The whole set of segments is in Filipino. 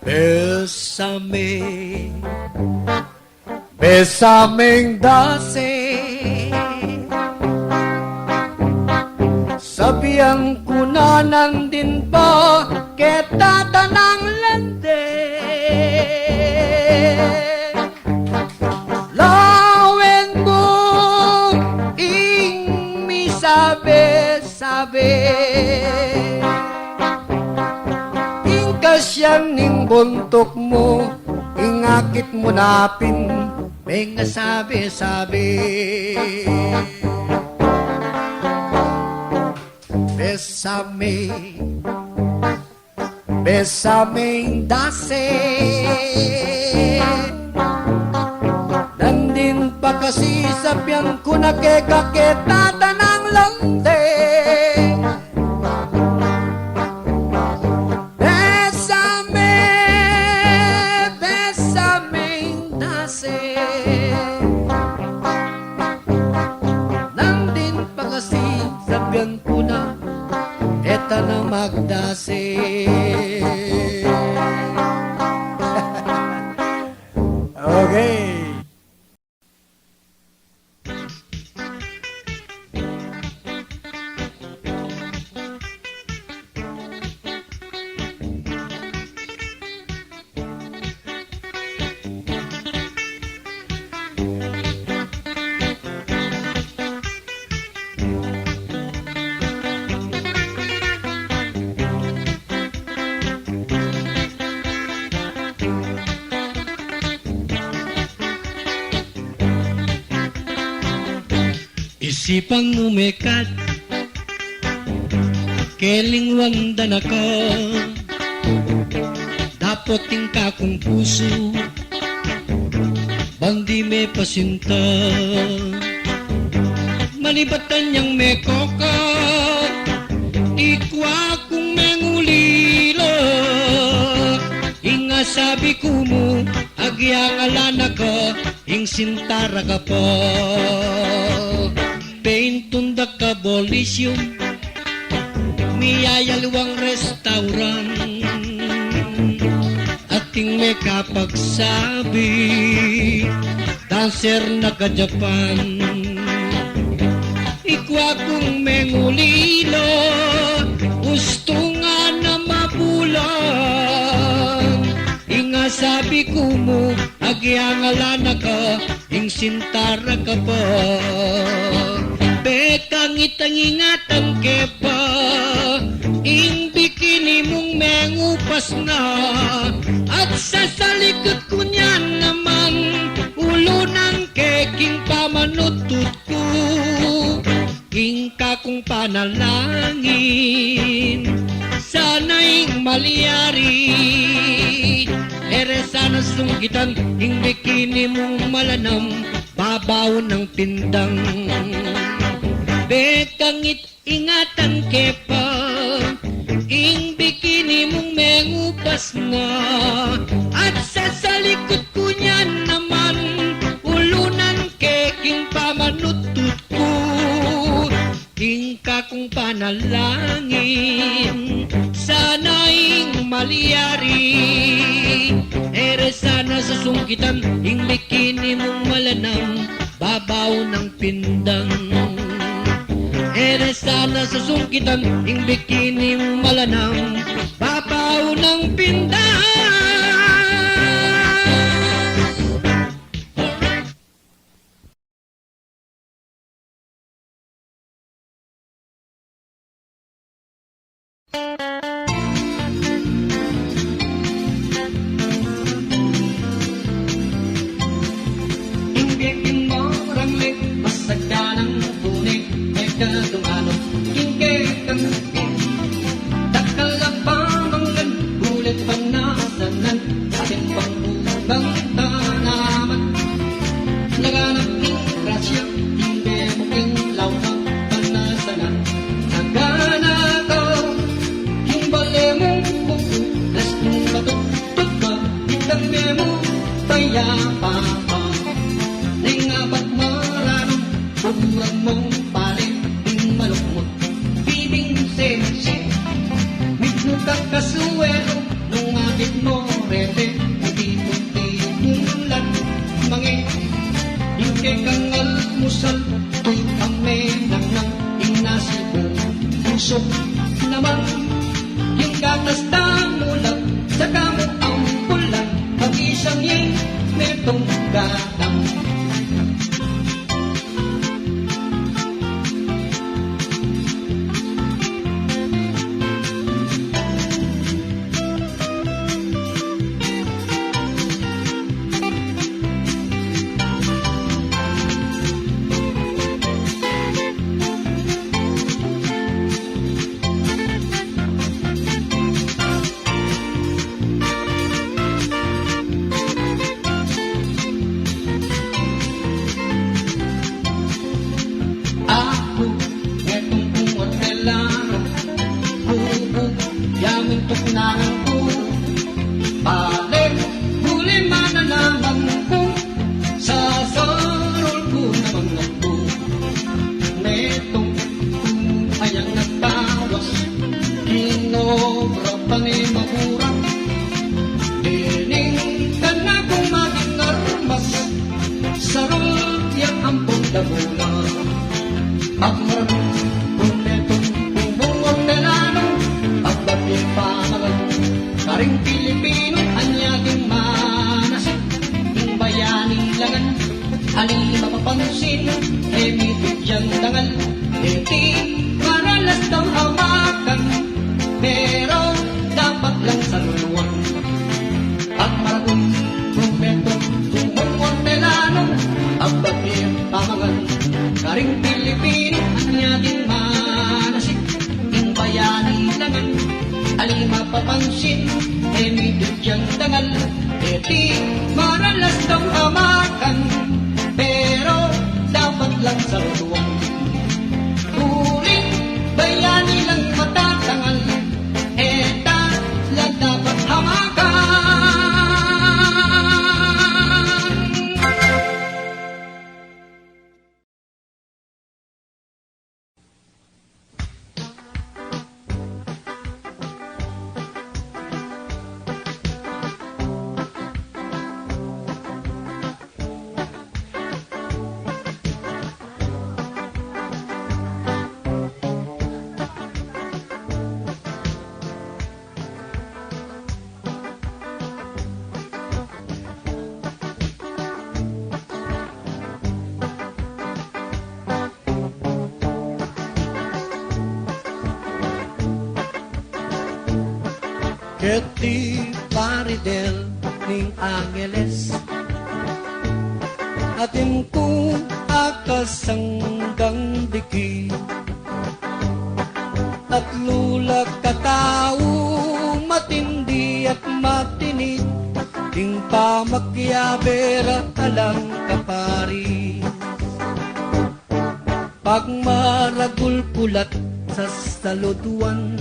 Bésame, bésameng dase, sabihan ko na nandin pa kita tanang lande. Lawen mo ing mi sabi-sabi, ing kasyang ning buntok mo, ingakit mo napin, may nga sabi-sabi. Bésame, bésameng dase, nandin pa kasi sa piyan ko nakikakita tanang lande. Bésame, bésameng dase, nandin pa kasi sa piyan ko na eta na magdase. Okay. Isipang umikat, kelingwang danaka, dapoting kakong puso, bandi me pasinta, malibatan niyang me koka, ikwa kong mengulila, inga sabi ko mo, agyang alana ka, ing sintara ka pa. Paintunda ka bolisium, miyayalwang restaurant, ating may kapagsabi, dancer na ka-Japan. Ikwa kong mengulilo, gusto nga na mabulan, inga sabi ko mo, agyangala ka, ing sintara ka pa. Bekang itang-ingatan kepa, ing bikini mong mengupas na, at sa salikod ko niyan naman, ulo ng keking pamanutut ko, ing kakong panalangin, sana'y maliyari, ere sana sungkitan, ing bikini mong malanam, babaw ng pindang. Bekang ingatan kepa, ing bikini mong mengupas na, at sa salikod ko niyan naman, ulo ng keking pamanutut ko, ing kakong panalangin, sana'y maliyari, ere sana sa sungkitan, ing bikini mong malanam, babaw ng pindang. Ere sana sa sungkitan, ing bikini mong malanam, babaw ng pindang. Karing Pilipino, anyating manasik, yung bayaning langan, alin mapapansin, may bidyang dangal, di maralas daw hawakan, pero dapat lang saluluwang. Pag maragon, kumpento, tumungong telano, ababir, pamangan, karing Pilipino, anyating manasik, yung bayaning langan, alin mapapansin, may bidyang dangal, di maralas daw hawakan, pero dapat lang sa luwang. Turing bayani lang matatangal, lang dapat hamakan. Keti paridel ning Angeles atin ko akasanggang diki at lulak katao matindi at matinid ting pamakyabera alang kapari pagmaragul pulat sa saluduan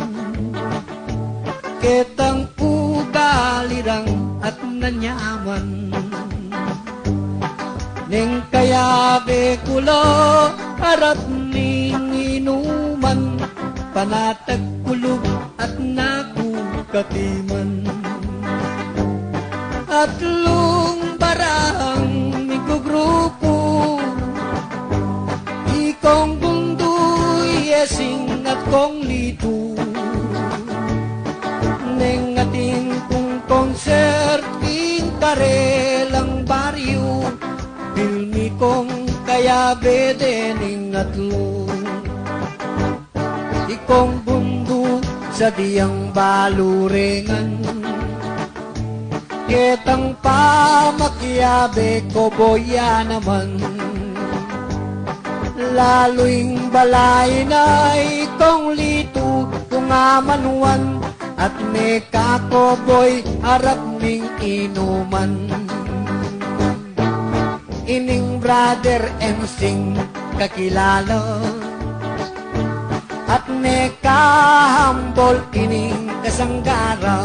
ketang ugalirang at nanyaman ning kayabe kulo harap ning inuman panatag kulog at nakukatiman at lung barang mikugrupo ikong bunduy esing at kong litu neng ating kong concert in karelang baryo filmi kong kaya bedening atlo ikong bundu sa diyang balurengan ketang pamakyabe ko boya naman laloing balay na ikong litu kung amanuan at may kakoboy harap ning inuman ining brother emsing kakilala at may kahambol ining kasanggara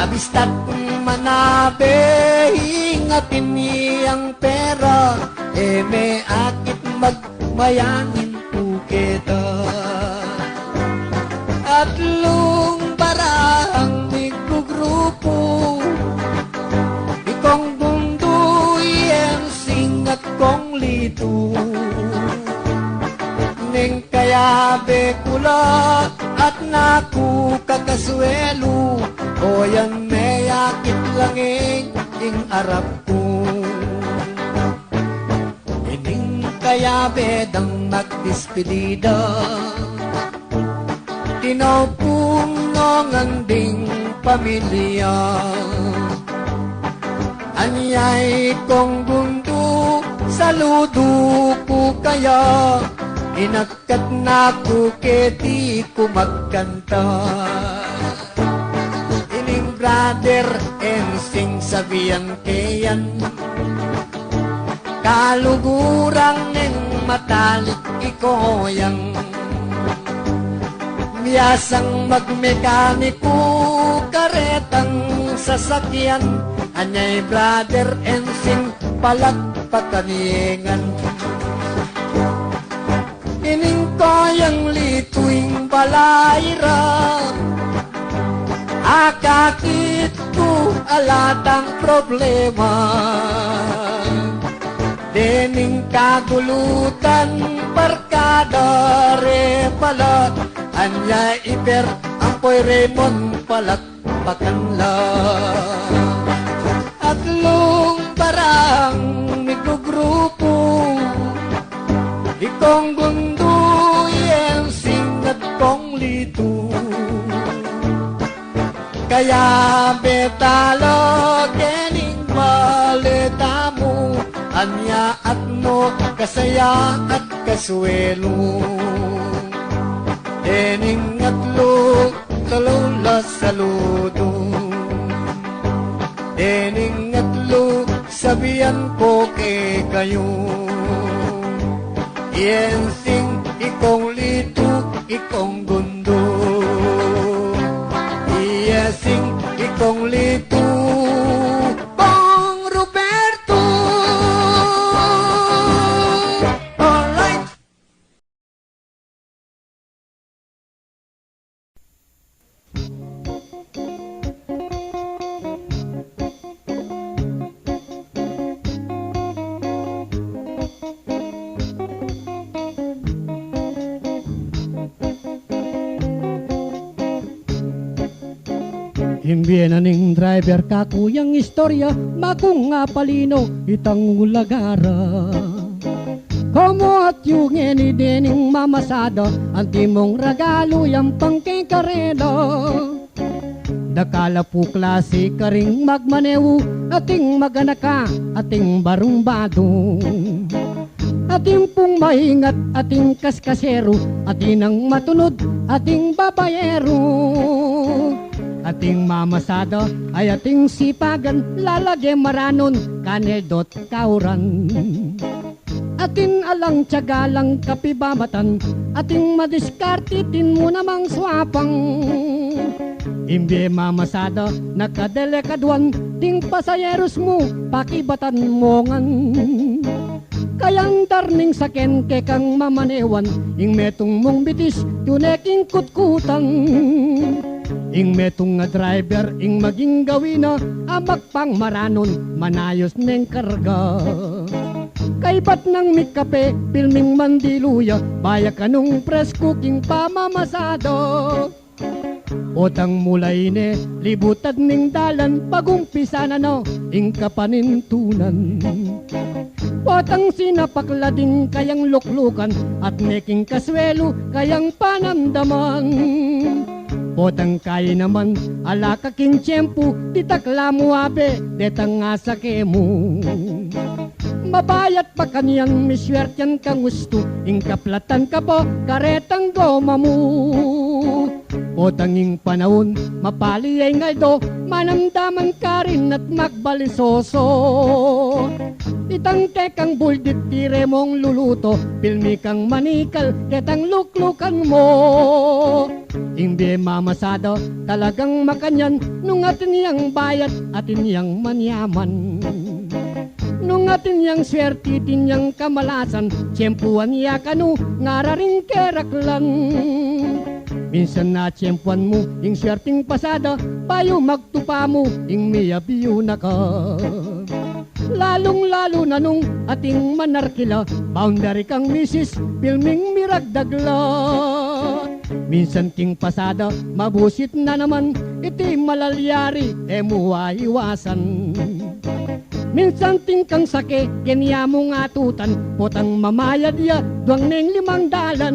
abistat manabe hingatin niyang pera may akit magmayangin uketa at lung barang mikugrupo ikong bunduy ensing at kong litu ning kayabe kula at naku kakaswelo o yan may akit langing ing arap ko ining kayabe dang magdispedida tinapunong ding pamilya anyay kong bundu saludo ko kaya inakat na ko keti ko magkanta ining brother ensing sabihan kayan kalugurang ng matalik ikoyang biyasang magmekaniko karetang sasakyan anyay brother ensing palagpakaniengan ining koyang lituing balayra akakit ko alatang problema dening kagulutan barkada re pala anya iper ang apoy Raymond palakpakan lang. At lung parang migugrupo, ikong gundo yensing at kong lito. Kaya betalo kening balita mo, anya at no kasaya at kaswelo. Dening at lo kalula saludo, dening at lo sabihan ko kay kayo. Yensing ikong lito, ikong gundo. Yensing ikong lito, Bong Roberto. Alright. Imbiye na ning driver kakuyang istorya, makung nga palino itang ulagara. Como at yung eni dening mamasada, ang timong regalo yung pangkikarelo. Dakala po klase karing magmanewu, ating maganaka, ating barumbado. Ating pong maingat, ating kaskasero, ating ang matunod, ating babayero. Ating mamasada ay ating sipagan, lalagay maranon, kanedot kauran. Ating alang tiyagalang kapibamatan, ating madiskartitin mo namang swapang. Imbi mamasada, nakadelekaduan, ting pasayeros mo, pakibatan mo ngan. Kayang darning saken ke kang mamanewan, ing metong mong bitis, tuneking kutkutan. Ing metong nga driver, ing maging gawina, amak pang maranon, manayos neng karga. Kay ba't nang mikape, pilming mandiluya, bayak anong press cooking pamamasado. Otang mulay ne, libutad ning dalan, pagumpisa na no, ing kapanintunan. Otang sinapaklading kayang luklukan, at neking kaswelo kayang panamdaman. Potang kaya naman, ala kaking tiyempo, titakla mo abe, detang nga sake mo. Mabayat pa kaniyang miswertyan kang gusto, ing kaplatan ka po, karetang goma mo. Potang ing panahon, mapali ay ngaydo, manamdaman ka rin at magbalisoso. Itang tekang buldit tire mong luluto, pilmi kang manikal, ketang luklukan mo. Hindi mamasado, talagang makanyan, nung atin niyang bayat, atin niyang manyaman. Nung atin niyang swerte, tinyang kamalasan, tiyempuan niya kanu, ngararing keraklan. Minsan na tiyempuan mo, ing swerting pasada, payo magtupa mo, ing miyabiyo na ka. Lalong-lalo na nung ating manarkila, boundary kang misis, pilming miragdagla. Minsan ting pasada, mabusit na naman, iti malalyari, emuwa iwasan. Minsan ting kang sake, kenya mong atutan, potang mamayad ya, duwang neng 500.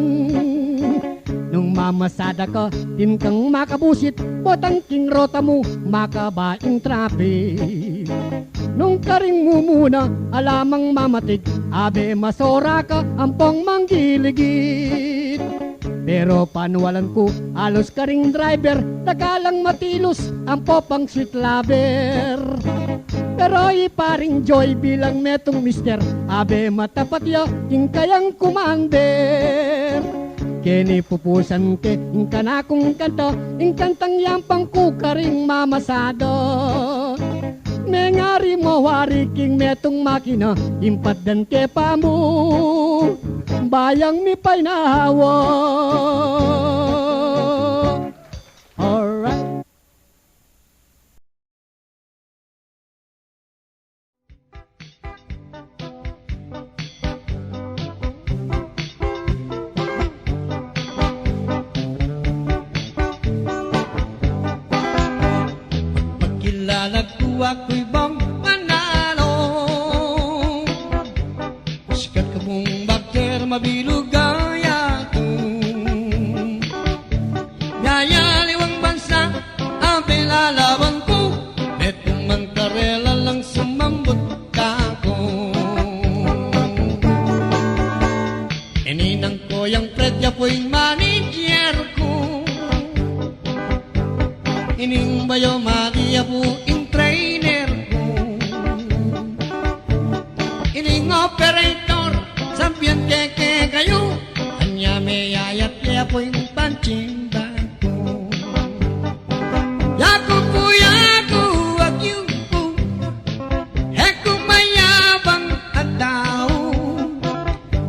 Nung mamasada ka, din kang makabusit, potang king rota mo, makabaing traffic. Nung karing mo muna, alamang mamatig, abe masora ka, ampong manggiligit. Pero panuwalan ko, alos karing driver, tagalang matilos, ang popang sweet lover. Pero iparing joy bilang metong mister, abe matapat ya, king kayang kumander. Kini pupusan ke, ing kanakong kanta, ing kantang yampang kukaring mamasado. Mengari mo wari king metong makina, impaddan ke pamu, bayang mi pay nahawa. Alright. ako'y bang manalo. Sikat ka mong bakter, mabilog gaya ko. Yayaliwang bansa, ang pinalaban ko. Netong mantarela lang sumambot ka ko. Ininang ko yung predya po'y manager ko. Ining bayo madiya po in trainer ko. Ining operator, sampian keke kayo. Anya may ayat kaya po yung panchindan ko. Yaku po yaku, agyu po. Heku mayabang at tao.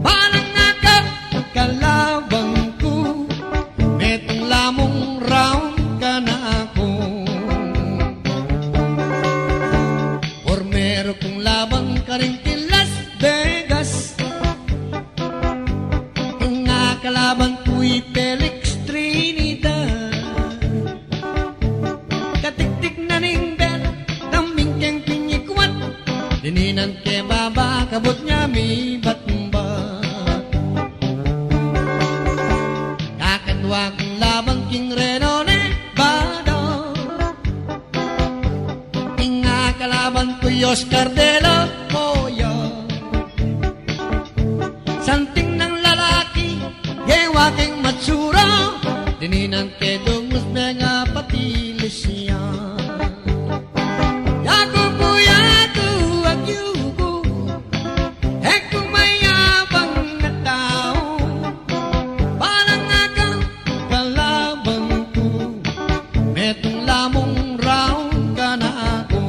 Parang akap kalabang ko. Metong lamong round ka na ako. Formero kong labang ka rin kay Las Vegas. Ang nakalaban ko'y Felix Trinidad. Katiktik na ning bel, tambing keng pinyikwat. Dininan ke baba, kabot niya may batbat. Kakadwa kong labang king Reno Nevada. Ang nakalaban ko'y Oscar de la Hoya. Santing ng lalaki, gewa keng Matsura. Dininan ke Dungus Mega Patilis siya. Yaku po yaku, agyu ko. Heku mayabang na tao. Parang akang kalabang ko. Metong lamong round ka na ako.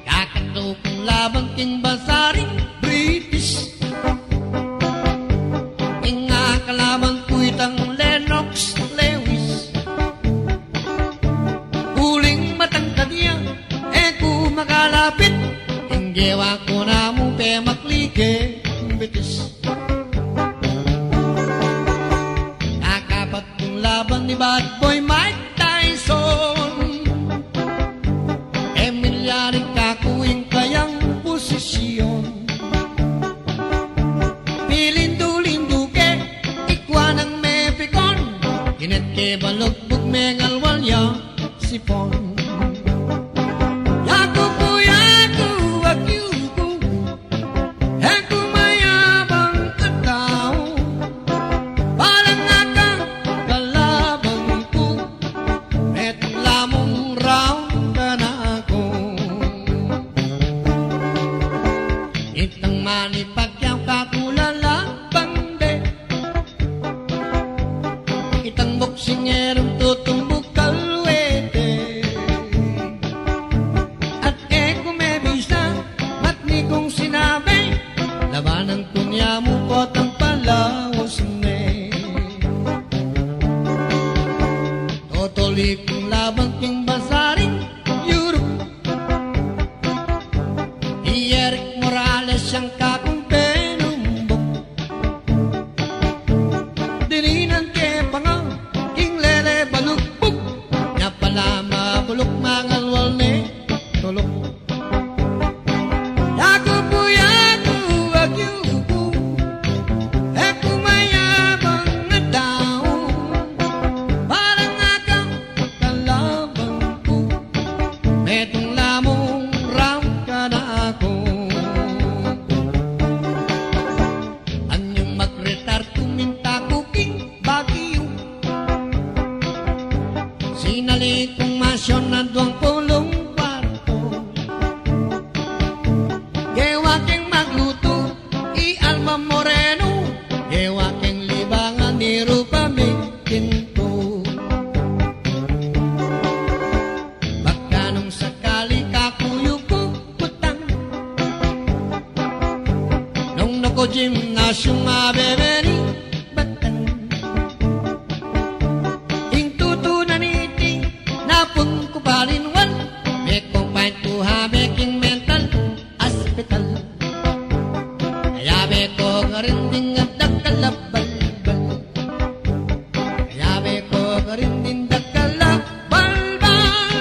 Kakataw kong labang king Basaring British. Ang kalaban ko'y tang Lennox Lewis. Huling matangkad niya, kung makalapit. Ang gewa ko na mo pe maklige bitis. Kakapat kong laban ni Bad Boy Mike Tyson. Emilyari kakuing kayang posisyon. Pilindu-lindu ke, ikwa ng mepikon. Kinet ke balugbog mengalwalya sipon. Yaku po yaku, agyu ko. Heku mayabang at tao. Parang akang kalabang ko. Metong lamong round ka na ako. Itang manipagyaw kakulala bande. Itang boksingerong tutumbok kalwete. At kumebisa, matni kong sinabi. Labanan ko niya mo po tang palawos me. Totoli kong labang king Basaring Europe. Eric Morales siyang kakong penumbok. Dininan ke panga king Lele Balugbog. Nga pala mabulok mangalwal ne tulok. Yaku po yaku, agyu ko. Heku mayabang na tao. Parang akang kalabang ko. Metong lamong round ka na ako. Anyong magretar kuminta kuking Baguio. Sinali kong masyon na 20 kwarto. Gewa keng magluto, i-Alma Moreno. Gewa keng libangan ni Rupa may kinto. Baka nung sakali kakuyo ko putang. Nung nako gymnasium mabebeni batang. Ing tutunaniti napun ko palinwan. May kumpain ko habe king mental hospital. Kaya be ko karinding at dakalabalbal. Kaya be ko karinding dakalabalbal.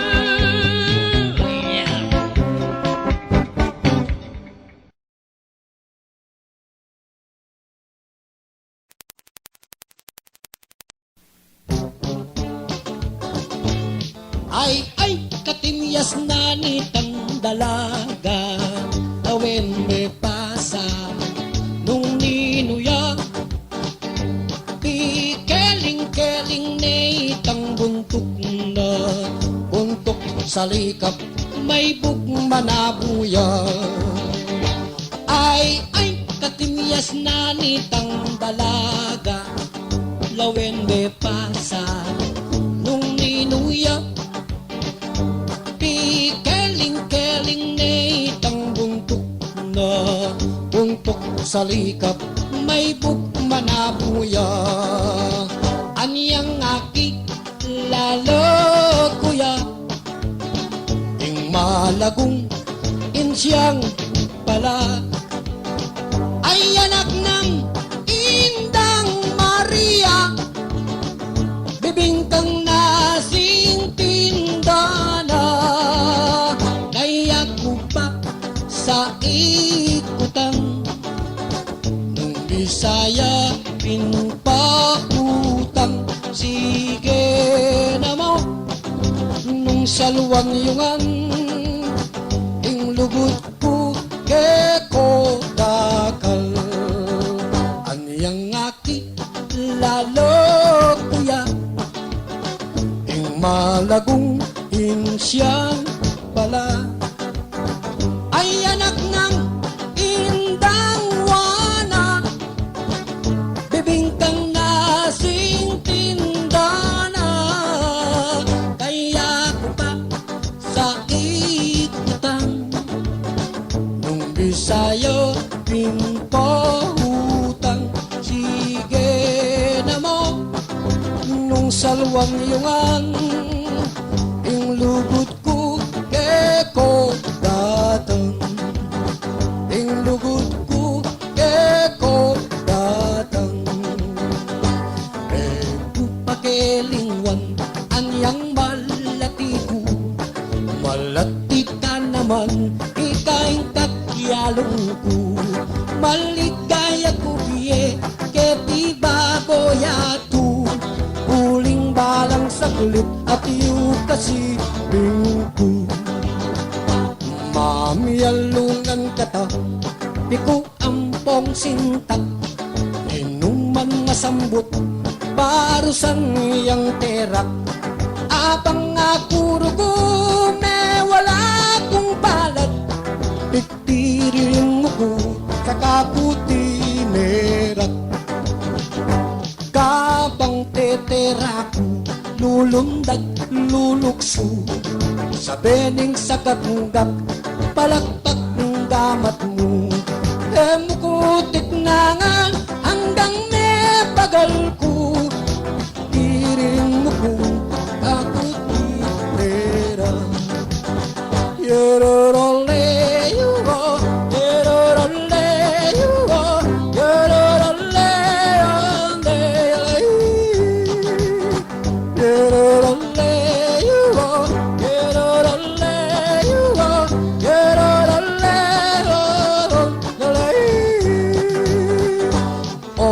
Ay, katimyas na nitang dalaga, awen me pasa, nung ninuya, di keling-keling na itang buntok sa likap, may bugmanabuya. Ay, katimyas na nitang dalaga, lawen me pasa, nung ninuya, di keling-keling na itang buntok sa likap, may bugmanabuya. Anyang aki lalo kuya, ing malagong insyang pala, ay anak ng Indang Maria, bibingkang nasing tindana, kaya ko pa sa ikutang, nung Bisaya pinpautang, sige na mo, nung salwang yungan, ing lugod ko keko dakal, anyang aki lalo kuya, ing malagong insyang pala, ay anak ng Indang Wana, bibingkang nasing tindana, kaya ko pa sa ikutang, nung Bisayo pinpautang, sige na mo, nung salwang yungan, ing lugod ko keko datang, ing lugod ko keko datang, eko pakelingwan, anyang malati ko, malati ka naman, ikaing kakyalong ko, maligaya ko biye, keti baboya tu, uling balang saglit at iyo kasi bingko. Mamiyalungan kata, piku ampong sintak, inuman masambut, parusan yang terak, abang ako rugo, may wala kong palad, piktirin mo ko, kakaputi merak, kabang teteraku, lulundag, lulukso, sa bening sagat-nggak, palakpak ng damat mo, emukutik na nga, hanggang may bagal ko, tiring mo kung kakutitera. Yororole, yuro, yororole, yuro, yororole, yororole, yuro, yororole, yuro, yororole, o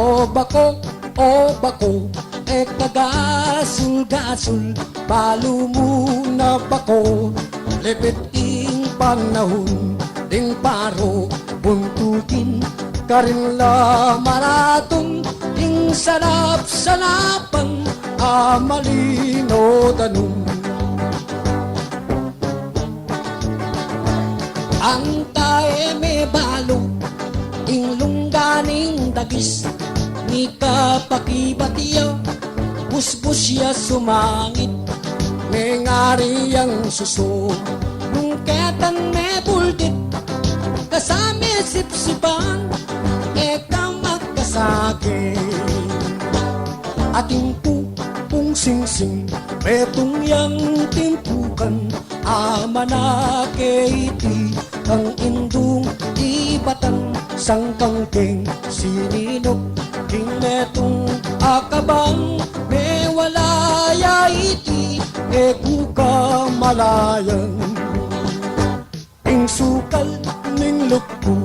bako, e kagasul-gasul, palo mo na bako, lepit ing panahon, ding paro, buntukin, karin la maraton, ing sanap-sanapan, amalino danum. Antae me balo, ing lungganing dagis, ni kapakibatiyo, busbus ya sumangit, may ngari ang suso, nung ketan me buldit, kasami sipsipan, eka magkasake, ating pupung singsing, metong yang timpukan, ama na keiti, kang indung ibatan, sang kangking sininok, king metong akabang, me walaya iti, egu ka malayan. Ing sukal ning lukpo,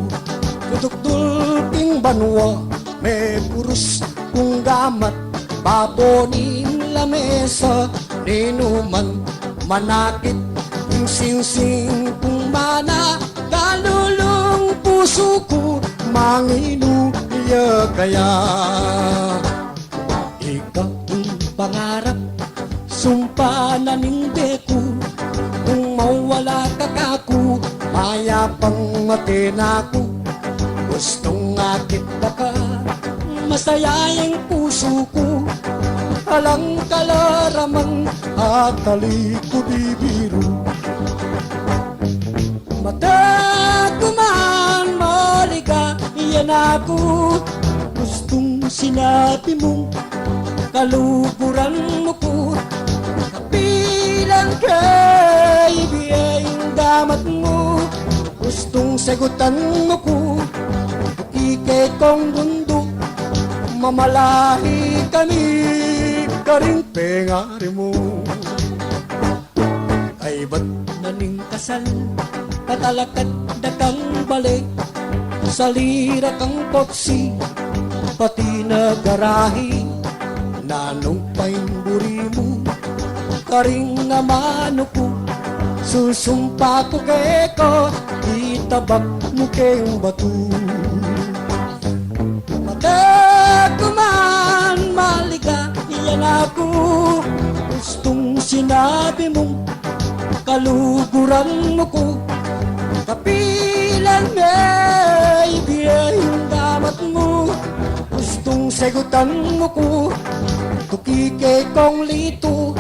kutukdul ping banwa, me kurus kung gamat, paponin lamesa, ninuman, manakit yung singsing kung mana kalulong puso ko manginuya kaya ikaw ang pangarap sumpa na ningde ko kung mawala ka kako mayapang matina ko gustong akit ka masaya yung puso ko alang kalaraman at taliko bibiro mata ko man maliga iyan ako gustong sinabi mo kaluburan mo ko kapilang kay biyayang damat mo gustong sagutan mo ko ikay kong mundo mamalahi kami karing pengari mo ay ba't naning kasal katalakad na kang balik sa lira kang potsi pati na garahi nanong paimburi mo karing namano ko susumpa ko kay ko itabak mo kayong bato kuman maliga iyan ako gustong sinabi mo kaluguran mo ko kapilan may biyayang damat mo gustong sagutan mo ko tukikay kong lito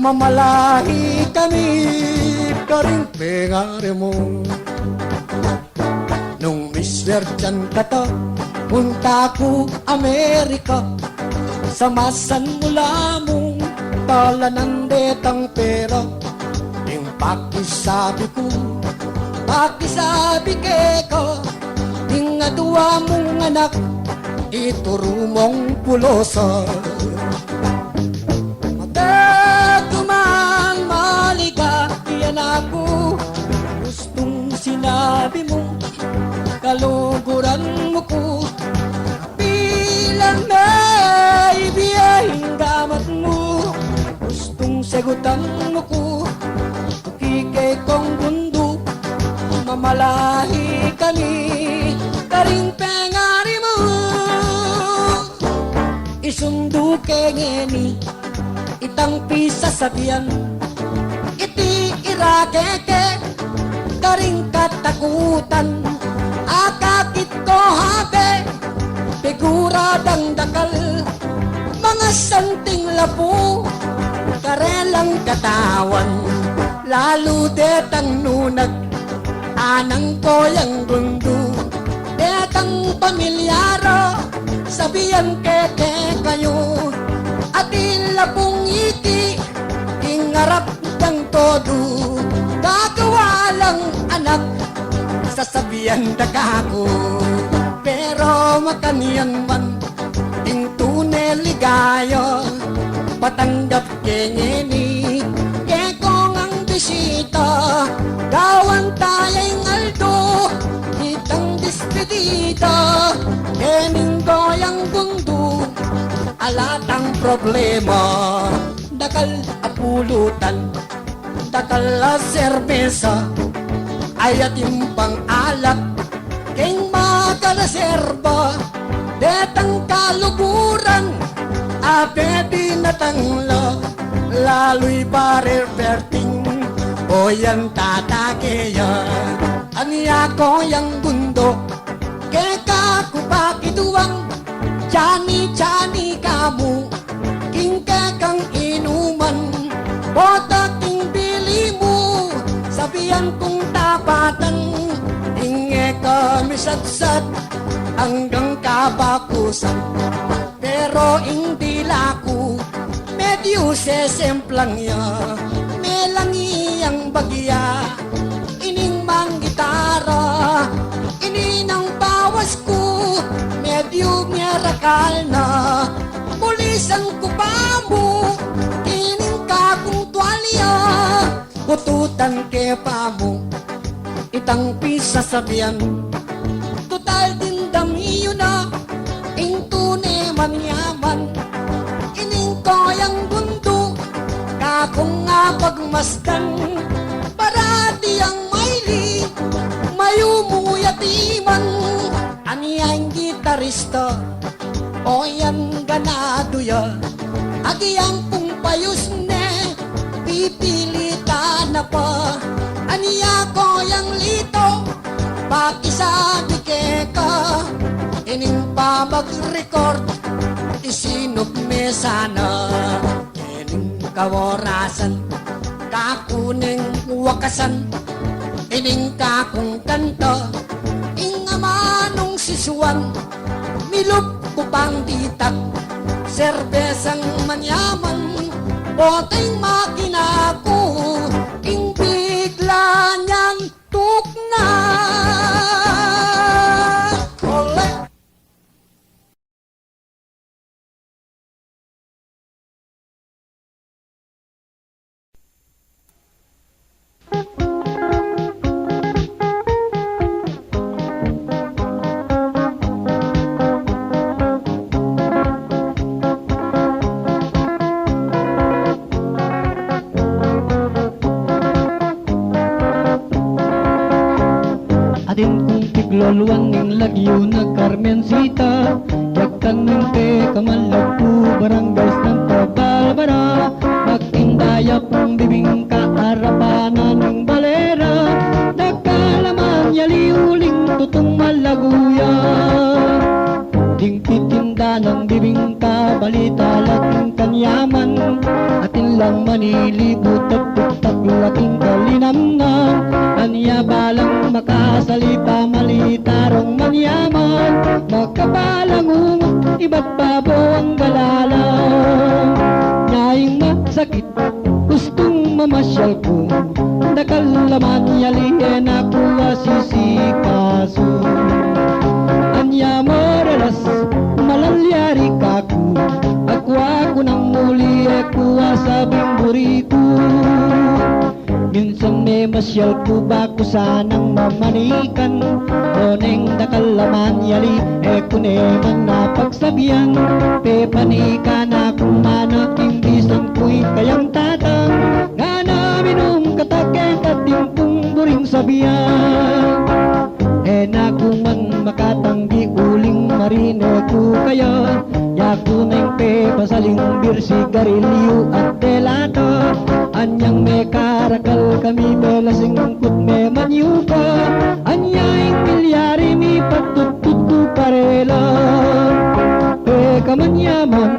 mamalahi kami karing pengari mo nung miswertian ka to punta ko Amerika samasan mula mong talanan detang pera yung pakisabi ko yung aduwa mong anak ituro mong pulosa mata kuman maliga iyan ako gustong sinabi mo kaluguran mo ko may biyahing damat mo gustong sagutan mo ko tukikay kong mundo mamalahi kami karing pengari mo isundo kay ngeni itang pisa sabihan iti irakeke karing katakutan akakit ko habe figuradang dakal mga santing lapu karelang katawan lalo detang nunag anang koyang gundo detang pamilyaro sabihan keke kayo atin lapong iti ingarap ng todo gagawa lang anak sasabihan dakako pero makaniyan man ting tunay ligaya patanggap kengeni kekong ang bisita gawan tayong aldo itang despedida kening goyang gundo alatang problema dakal apulutan dakal la serbesa ayatim pang alak keng makalaserba detang kaluguran ape dinatangla lalo'y pareverting o yan tatakeya aniya ko yang gundo keka kupakituang chani kamu king kekang inuman botak king bili mo sabihan kong tapatan inge kami satsat hanggang kabakusan pero hindi laku medyo sesemplang ya melangi ang bagya ining mang gitara ininang bawas ko medyo merakal na pulisan ko pa mo ining kakong tuwalya pututan ke pa mo itang pisa sabihan total din damiyo na intune man yaman ining koyang bunto akong nga pagmasdan, parati ang maili, mayumuyatiman, aniyang gitarista, o yan ganado ya, agiyang pumpayos ne, pipilita na pa, aniya ko yang lito, pakisabi ke ka, ining pa mag-record, isinop me sana, ining kaworasan, kakuning wakasan, ining kakong kanta, ingamanong sisuan, milup ko pang titak, serbesang manyaman, boteng makina ko, ing bigla niyang tukna. Collect. Atin kong tigloluan ng lagyo na Carmencita, yagkan ng te kamalagpo, barangays ng Tabalbara, magtindayap ng bibing kaarapanan ng balera, nagkalaman yaliuling tutong malaguya. Tingpitinda ng bibing ka, balita laking kanyaman, atin lang manilibot at tuktak laking kalinamnam, anya balang makasalita malitarong manyaman, makabalang ungot iba't babo ang galalang. Nyaing masakit, gustong mamasyal ko, nakalaman yalihin ako asisikaso. Anya moralas, malalyari kaku, ako ng muli, ako asabing buriko. Minsan may masyal ko ba ko sanang mamanikan, o neng nakalaman yali, ko neman napagsabihan, pe panikan akong manak, imbisan ko'y kayang tatang, nga namin katakit at timpong buring sabihan. Na kung man makatanggi uling marine ko kaya, yaku na yung pe pasaling bir, sigarilyo at delata, anyang me karakal kami belasing kut me manyuka, anyang milyari mi patutut ko parela, pe kamanyaman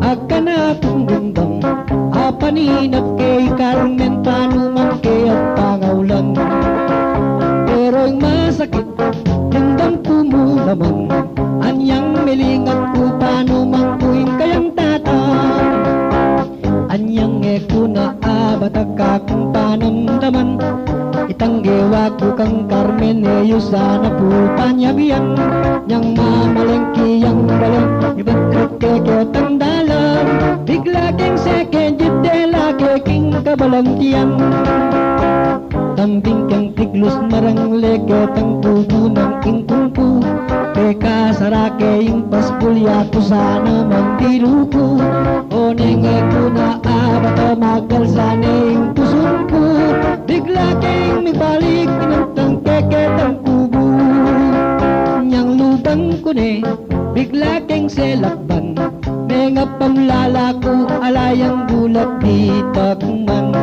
akan akong gundang, apaninat kay Carmen panuman kay at pangaulan. Pero yung masakit, hindang mo naman, anyang milingat ko paano mang kuing kayang tata, anyang eko na abatak akong panamdaman, itanggewa ko kang Carmen eyo sana po panyabian, nyang mamalengki yang balang, iba't keketang dalang, bigla keng second jidela keking kabalangtian. Tambing kang tiglus marang leget ang tubo ng ingkungku, teka sarake yung paspulya ko sana mandiluko, o nenge ko na abata magal sana yung pusun ko, bigla kayong mibalik inantang keket ang kubo, nyang lubang ko ne, bigla kayong selakban, menga pamlala ko alayang gulat di takman.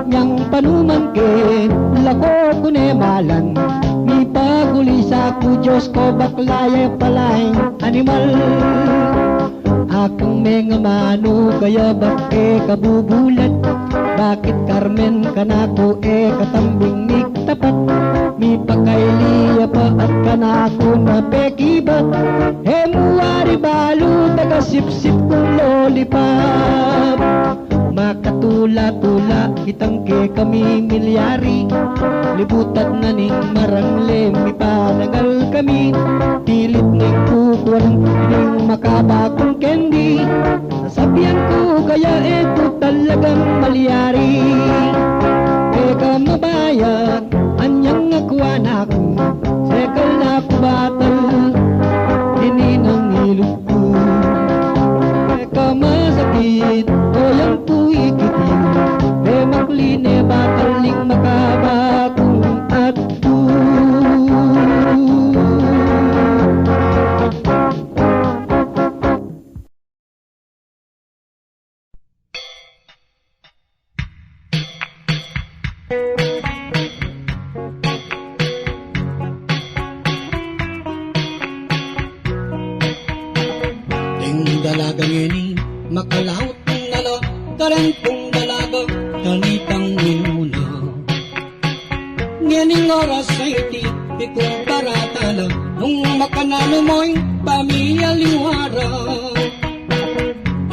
Yang panuman ke lako ko ne malan, mi paguli sa ku Diyos ko baklaya palaing animal, akong mga mano kaya bak kabubulat, bakit Carmen kanako katambing nik tapat, mi pakailiya pa at kanako na pekibat, muari balo taga sip-sip kong lollipop, makatula-tula kitang ke kami milyari, libutat na ning marangle mi panagal kami, pilit ning kukuan ning makabakong candy, nasabihan ko kaya ito talagang malyari, eka mabayad anyang nakuha na ako, sekal na ako batal, hininang ilog ko, eka masakit o yang puigit line bataling makabakong adto. Ting dalagang ini makalaot ng nalo, karentong dalaga, kalitang minuna. Nganing oras ay iti, ikong baratala, nung makanano mo'y pamilya liwara.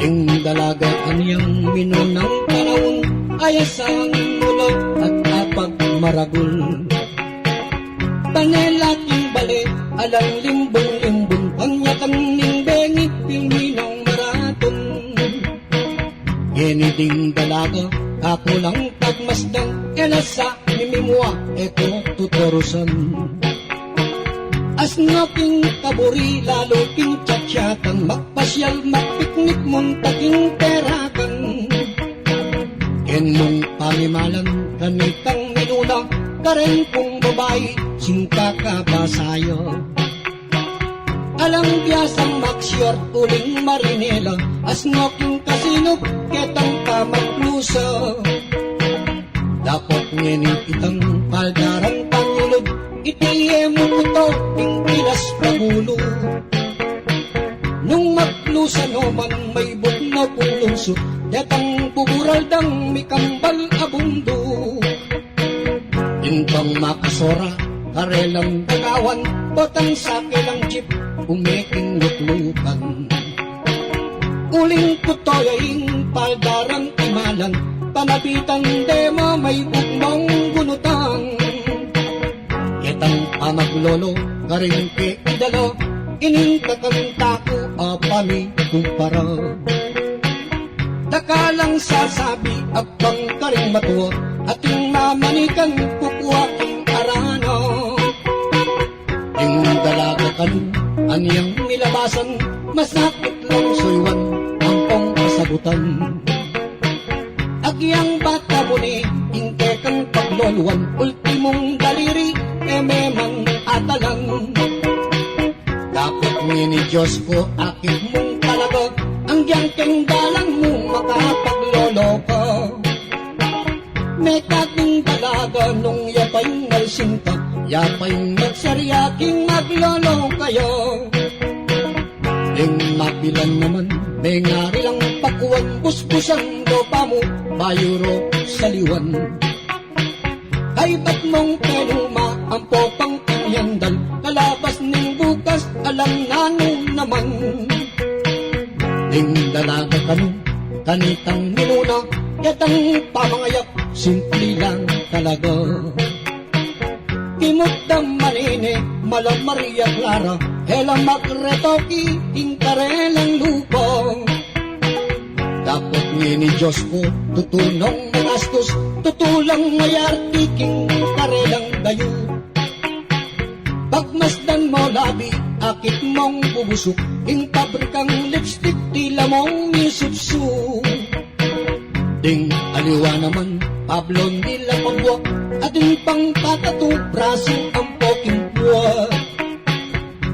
Ting dalaga kaniyang minunang panahon, ay asang mulo at apag maragul. Panelaking bali, alang limbong-limbong, ang yakang ningbengi, pilminong maraton. Geniding dalaga, ako lang pagmasdang, elasa mimimua, eko tutorosan. Asnaking kaburi, lalo king tsatsyakan, magpasyal, magpiknik mong taking terakan. Ken mong pamimalan, kanitang minuna, karen kong babae, singka ka ba sayo? Alang biyasang maksyor, uling marinela, asnoking kasinop, ketang kamaglusa. Dapot ngening itang paldarang pangulog, itiye mo kuto, ting pilas pagulo. Nung maglusa naman may bugno pulungso, detang buguraldang mikambal abundo. Intang makasora, karelang dagawan, botang sakilang jeep, umiking luklukan. Uling kutoyaing paldarang imalan, panabitang dema may bugmong gunutang. Ketang pamaglolo, karing ke idalo, ining kakantako apami kumpara. Dakalang sasabi, abang karing matuwa, ating mamanikan kukuhaking arano. Yung dalaga kanu, aniyang nilabasan, masakit lang suywan, ampong kasabutan. Agyang bata mo ni, inte kang pagloluan, ultimong daliri, memang atalang. Dapat ni Diyos ko, akit mong talaga, ang giyang dalang mo makapaglolo ka. May kating dalaga nung yapay nalsinta, yapay nagsaryaking maglolo kayo. Ling mapilan naman, may ngari lang pakuan, busbusan pa mo, bayuro saliwan. Ay ba't mong penuma, ang popang kanyandal, kalabas ning bukas, alam nano naman. Ling dalaga kanu, kanitang minuna, yatang pamangayak, simple lang talaga. Timutang manine, Mala Maria Clara, Hela Magretoki, Inkarelang lupong. Dapat ni Diyos ko, tutunong manastos, tutulang mayartiking karelang dayo. Pagmasdan mo labi, akit mong bubusok, ing pabrikang lipstick, tila mong nisupso. Ding aliwa naman, Pablon nila pagwak, ating pang patatong braso ang poking buwak.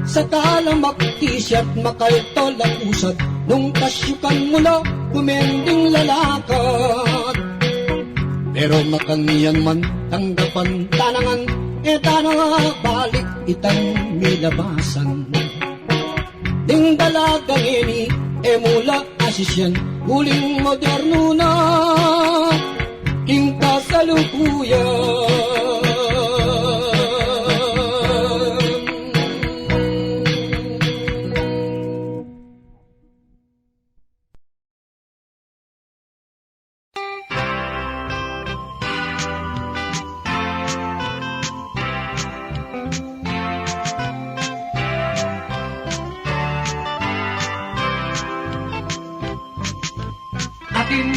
Sa kalamak t-shirt, makaltol ang usad, nung kasyukan mula, kumending lalakad. Pero makangiyan man, tanggapan tanangan, etana balik itang nilabasan. Ding dalagang ini, mula asisyan, huling moderno na, king kasalukuyan. Aking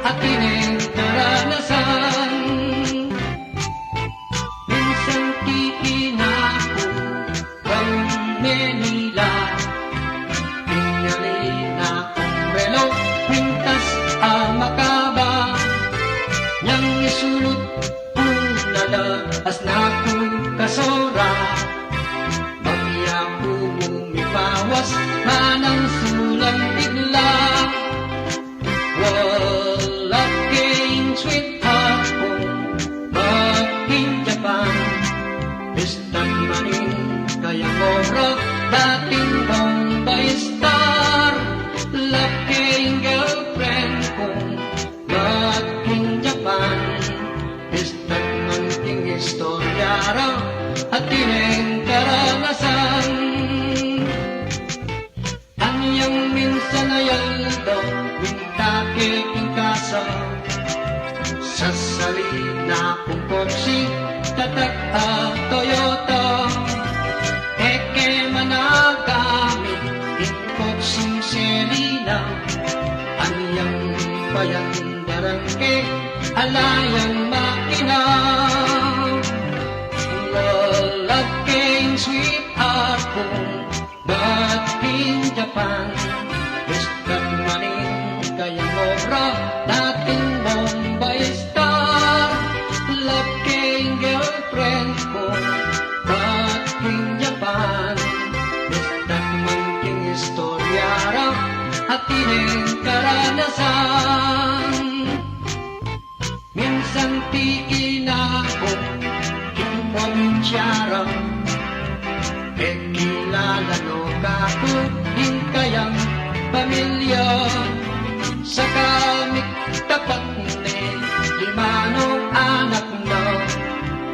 ating karanasan. Minsan kikinako kay Manila, tingali na kong relo, pintas makaba, niyang isulot kung nalaas na kong kasora, bagya ko bumipawas, manang sulang bigla. Wala kayong sweetheart kong maging Japan, Bistan maning kayang ora, dating Bombay star. Laking girlfriend kong maging Japan, Bistan maning istorya raw at tineng karanasan. Anyang minsan ay aldo, wintake king kasa, sa salid na kong koksi, tatak Toyota, eke managamit, inkoksing Selina, anyang payandaran ke, alayang makina. Lalaking sweetheart kong bating Japan, Bistan maning kayang obra, dating Bombay star. Laking girlfriend kong bating Japan, Bistan maning istorya raw at tineng karanasan. Minsan tiin ako kimponsya kilala no kako din kayang pamilya, sa kamik tapat ni limanong anak na,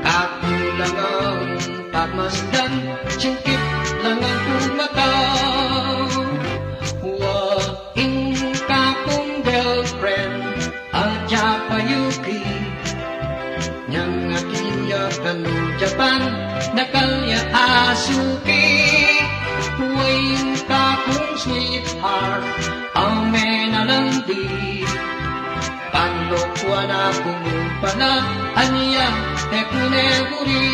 kakulang ang pagmasdan, singkip lang ang kumata. Waing kakong girlfriend Alja Payuki, niyang akinya kanu Japan, nakalya asuki. Waing kakong sweetheart amenalandi, panlokwan akong upana, anya tekuneguri.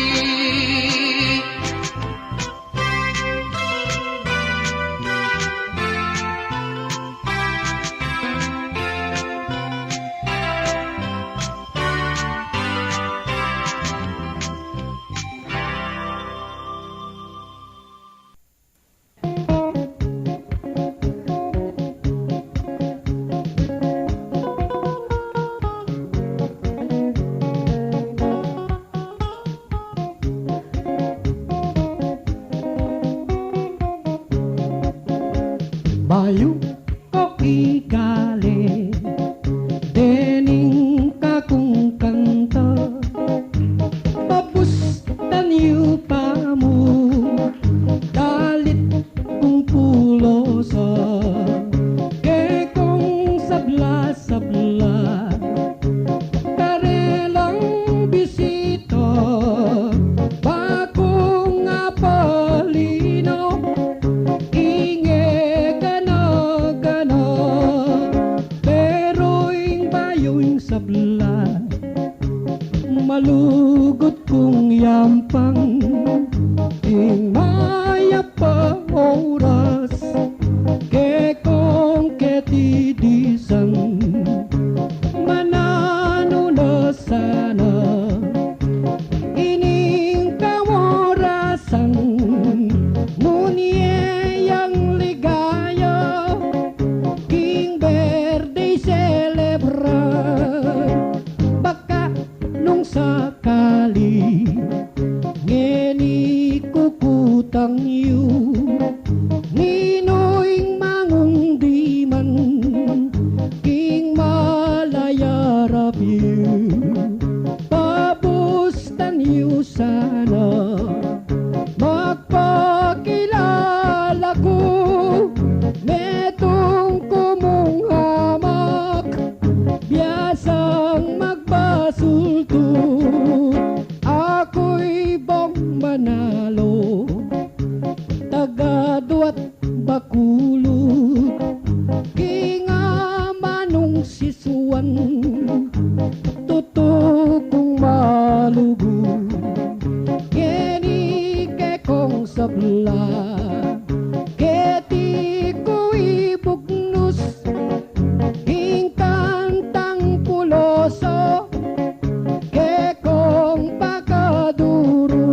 Bayu ko ikali, dening kakung kanta, papus tanyu pamu, dalit kung pulosa, kekong sabla-sabla, karelang bisita, bakong apalino, sabla, malugot kong yampang, ing maya pa oras, kekong ketidisan, manano na sana, ining kaworasan, munyeyang ligaya, king birthday celebration. Nung sakali ngeni kukutang yu, ninoing mangong diman, king malayarap yu, pabustan yu sana, magpakilala ko, metong kumong hamak, biyasang magbasulto, ako'y bong manalo, tagaduat bakulot, kinga manong sis pusuan, tutukong malugo, kini ke kong sabla, keti ko ibugnos, hingkantang puloso, ke kong pakaduro.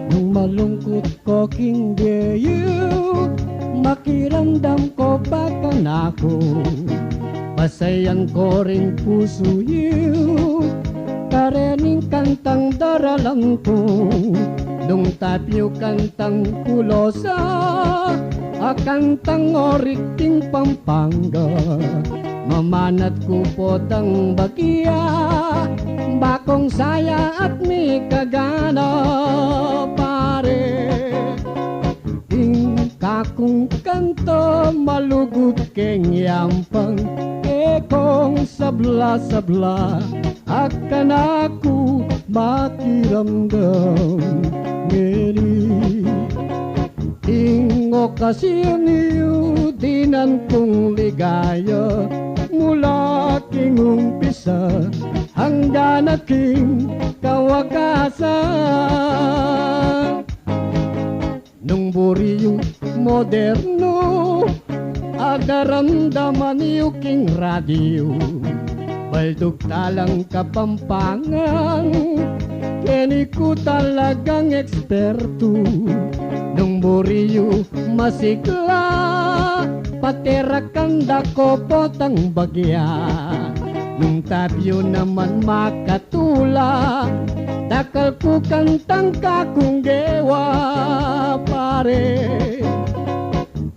Nung malungkot ko kinggeyo, makiramdam ko baka nako, pasayan ko rin puso yu, karening kantang daralang ko, nung tapyo kantang pulosa, akantang oriking Pampanga, mamanat ko po tang bagya, bakong saya at may kagana pare. Kakung kanto malugot keng yampang, kekong sabla-sabla, akan aku makiramdam ngeri. Ing okasyon niyo dinan kong ligaya, mula king umpisa hanggang aking kawakasan. Nung buriyo moderno, agaramdaman niyo king radyo, baldog talang Kapampangan, kini ko talagang eksperto. Nung buriyo masigla, paterakan dako potang bagya, nung tapyo naman makatula, dakal ko kantang kakung gewa pare.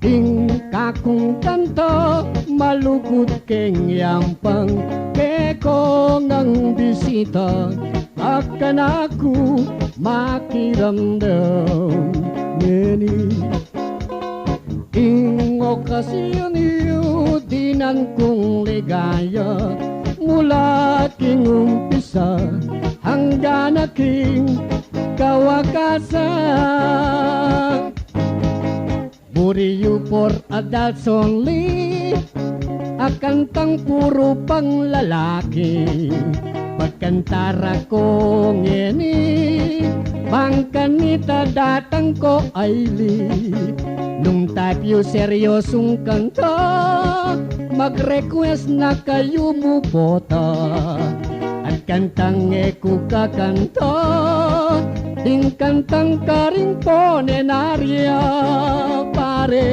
Ing kakung kanto malugot keng yampang, kekong ang bisita, akan aku makiramdam ngeni. Ing okasyon niyo dinan kong ligaya, mula king umpisa hanggang aking kawakasan. Buriyo for adults only, akantang puro pang lalaki, pagkantara ko ngeni, bangkanita datang ko ayli. Nung tapyo seryosong kanta, mag-request na kayo mupota, at kantang eko kakanta, ding kantang karing ponenarya pare.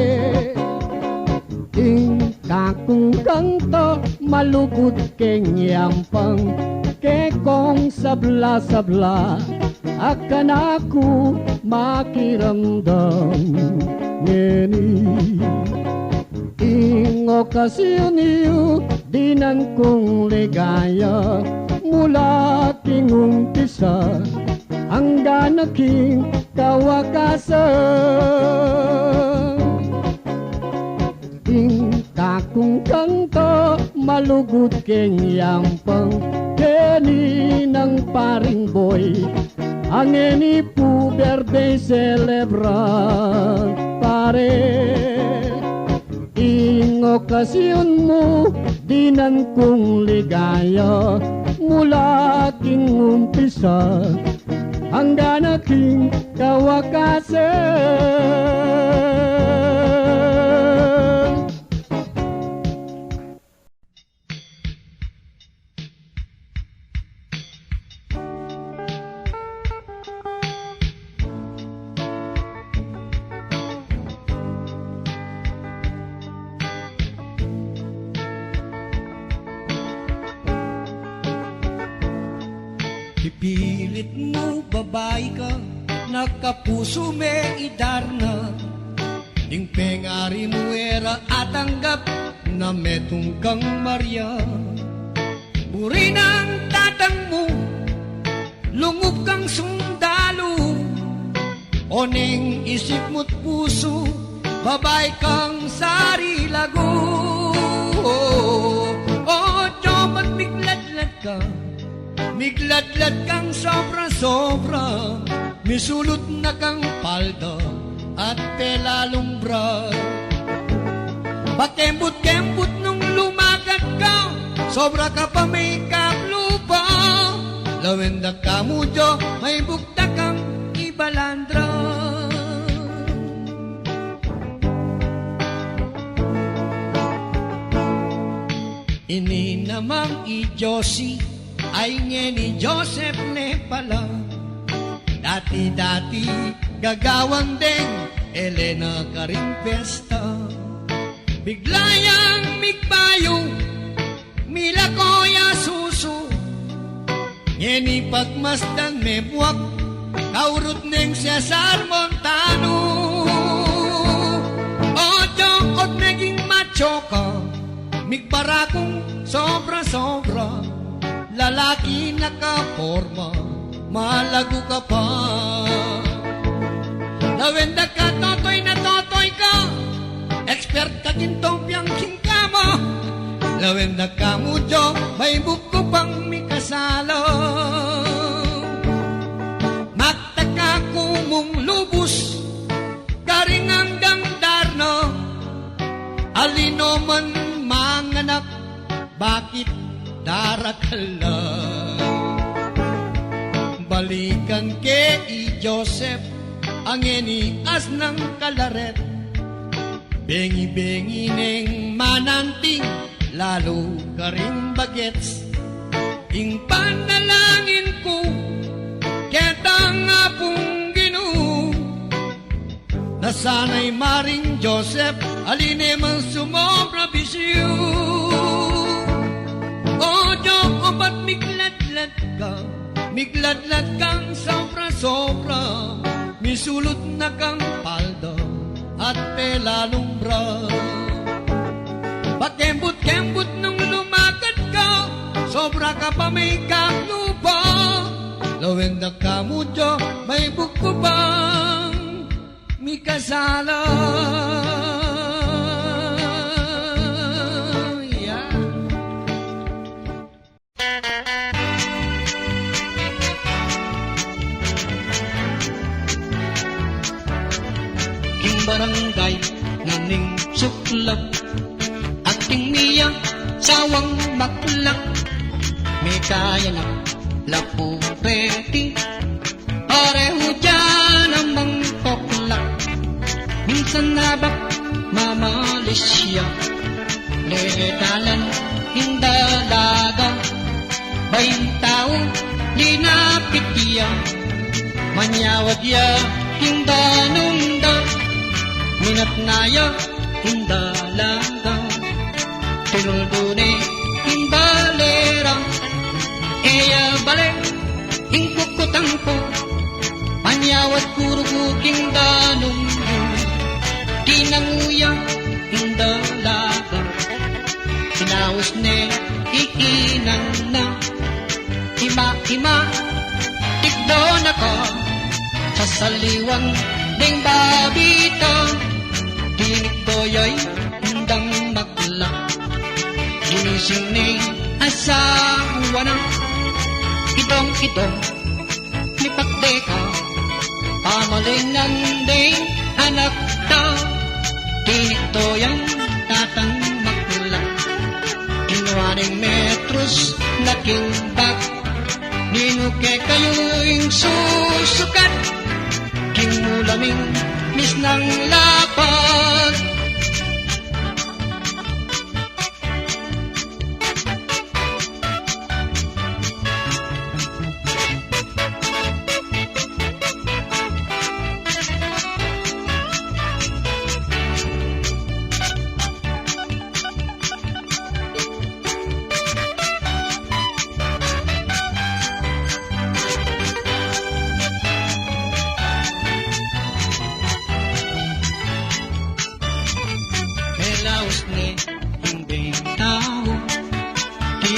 Ding kakung kanta malugot keng yampang, kekong sabla-sabla, akan aku makiramdam ngeni. Ing okasyon niyo dinan kong ligaya, mula king umpisa hanggang aking kawakasan. Ing kakung kanta malugot keng yampang, keni ng paring boy, ang eni po birthday celebran pare. Ing okasyon mo dinan kong ligaya, mula king umpisa hanggang aking kawakasan. Pipilit mo babae ka, nakapuso me idar na, ding pengari mo era at tanggap na metong kang Maria. Buri ng tatang mo, lungob kang sundalo, oning isip mo't puso, babae kang sarilago. Ba't migladlad ka? Migladlad kang sobra-sobra, misulot na kang palda at tela lumbra. Pakembot-kembot nung lumagat ka, sobra ka pa may kaplupa. Lawendak ka mudyo, may bukta kang ibalandra. Ini namang i-Josie ay nge ni Joseph ne pala. Dati-dati gagawang deng Elena karing pesta. Biglayang migbayo mila koya susu. Nge ni pagmasdan me buwak kaurot neng Cesar Montano. Ojo od naging macho ka, migbarakong sobra-sobra, lalaki nakaporma, malago ka pa. Lawendag ka, totoy na totoy ka, expert ka gintong piyang kingkama. Lawendag ka mudyo, may buko pang mikasalo. Magtaka kumong lubos, garing hanggang darno, alino man manganak, bakit darakala? Balikan ke i-Joseph, ang enias ng kalaret. Bengi-bengi neng mananting, lalo ka rin bagets. Ing panalangin ko, ketang apong Ginoo, na sana'y maring Joseph, aline man sumobra bisyo. Ojo, o ba't migladlad ka? Migladlad kang sobra-sobra, misulot na kang palda at tela lumbra. Pakembot-kembot nung lumakad ka, sobra ka pa may kaklupa. Lawendag ka mudyo, may buko bang mikasala. Yeah. King barangay naning suklap, ating niya sawang maklak. May kaya na lapu peti, pareho dyan ang mangkoklak. Minsan na ba mamalis siya, letalan hindalaga. Bayang tao di napitiya, manyawad ya hindanunda. Minat naya hindalaga, tinuldune himbalera. Eya bale hingkukutang ko, manyawad kuruguking danungyo. Tinanguya hindalaga, sinawas ne ikinang na. Hima-hima tikdo na ka, sa saliwang ding babita. Tinig toyo'y hindang makla, ginising ni asawa na. Idong-idong nipakde ka, pamalingan ding anak ta. Tinig toyo'y tatang makla, kinuwaning metros na kingbak. Ninuke kayo'y susukat, king mulaming mis ng lapag.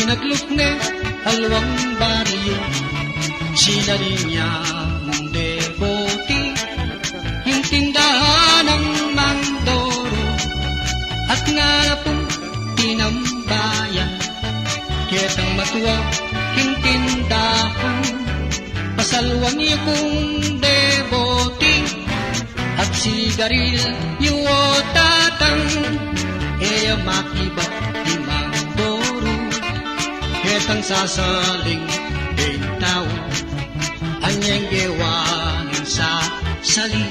Nagluk ne alwang baryo, sila rin niya mong deboti, yung tindahan ng Mandoro. At nga pong bayan. Kitang matuwa kintindahan, pasalwan niyo kong deboti, at sigarilyo o tatang, eya makiba di mandoro. Kitang sasaling bentaw, anyang gewanin sa sali,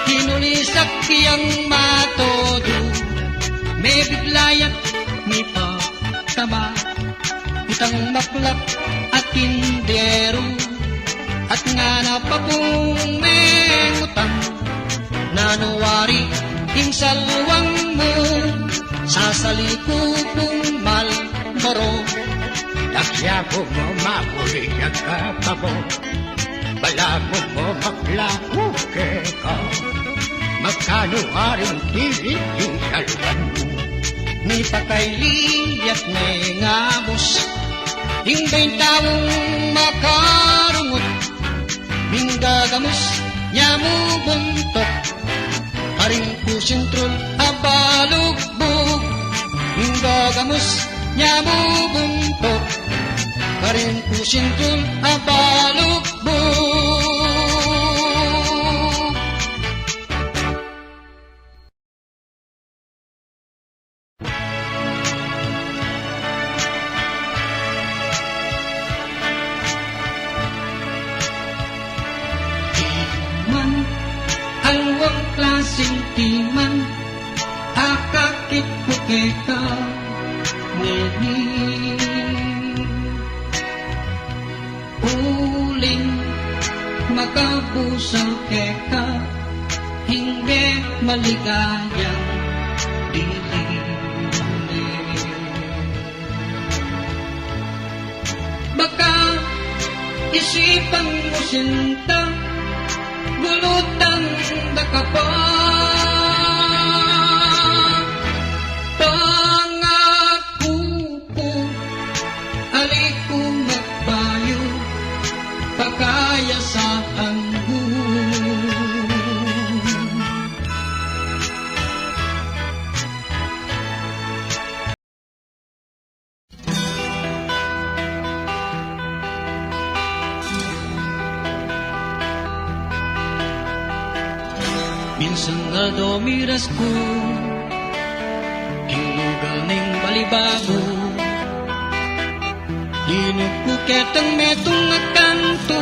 hinulisak tiyang matodo, may biglayat ni pagtama, itang maklap at tindero, at nga napapong mengutang, nanuwari ing salwang mo, sasalikupong malboro. Tagsyapo mo mabulig ang kapamo, balamo mo maklamo ka. Magkano aring tilit yung salwan mo? Ni pakailiyak may ngamos, ing taong makarungot, minggagamos niya mo buntok, haring kusintrol abalugbog, minggagamos niya mo buntok, haring kusintrol abalugbog. Alwang klaseng timan, akakit ko keka ngeni. Uling makabusang keka, hindi maligayang dili. Baka isipan mo sinta, gulutang nakapa, pangako ko, aliko magbayo, pakaya sa anggo. Minsan nga domiras ko, lugal ning balibago, linok ko ketang metong akanto,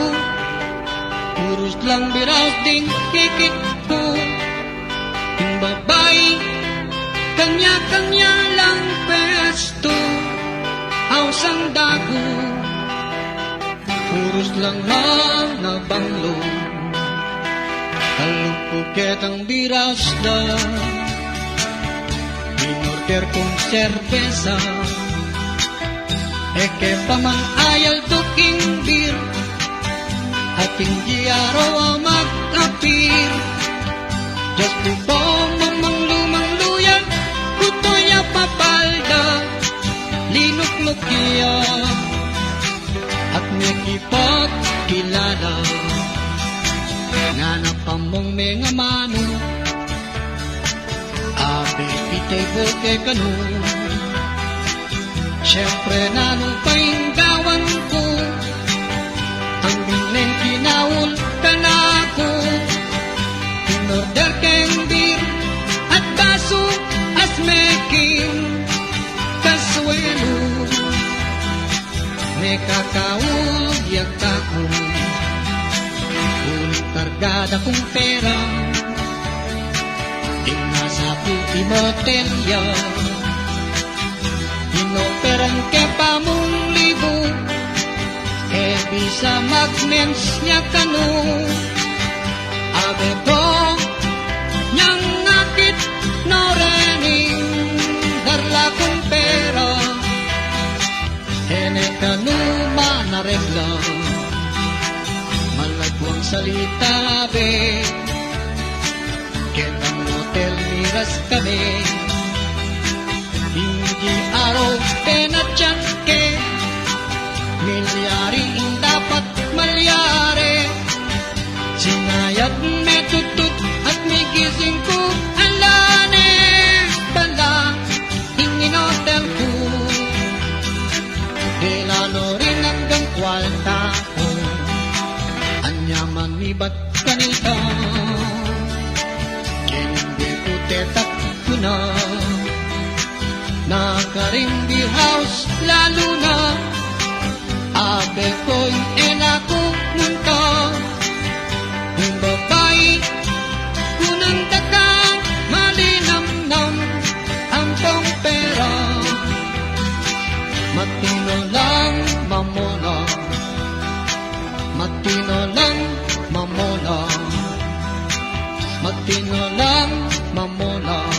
puros lang biraw ding kikit ko, ting babay, kanya-kanya lang pesto, hausang dago, puros lang nabanglo. Kalupukit ang birasda, inorder kong serbesa, eke paman ayal tuking bir, at hindi araw mag-apir. Just before mamang-lumang-luyan, kutoya papalda, linuk-lukia, at may kipagkilala. Nga napamong mga mano, abe pitay boke kanu, siyempre nanong gawan ko, ang bineng kinawul kanako, inorder keng bir at baso as meking kaswelo, may kakawul yak ako, kargada kong pera, ing nasa puti motelya, inoperang ke pamong libo, e bisa magmens niya kanu, abeto niyang ngakit no rening, darla kong pera, ene kanu manaregla, malagwang salita be, ketang hotel miras kami, hindi araw penatyan ke, milyari ang dapat malyari, sinayat may tutut at may gising ko alane, bala inginote iba't kanita. Hindi putetak ko na, nakaring beer house lalo na, abe ko'y elako munta. Yung babae, kunang daka, malinamnam, ang pong pera. Matino lang, mamona. Matino lang, mamona. Matino lang, mamona.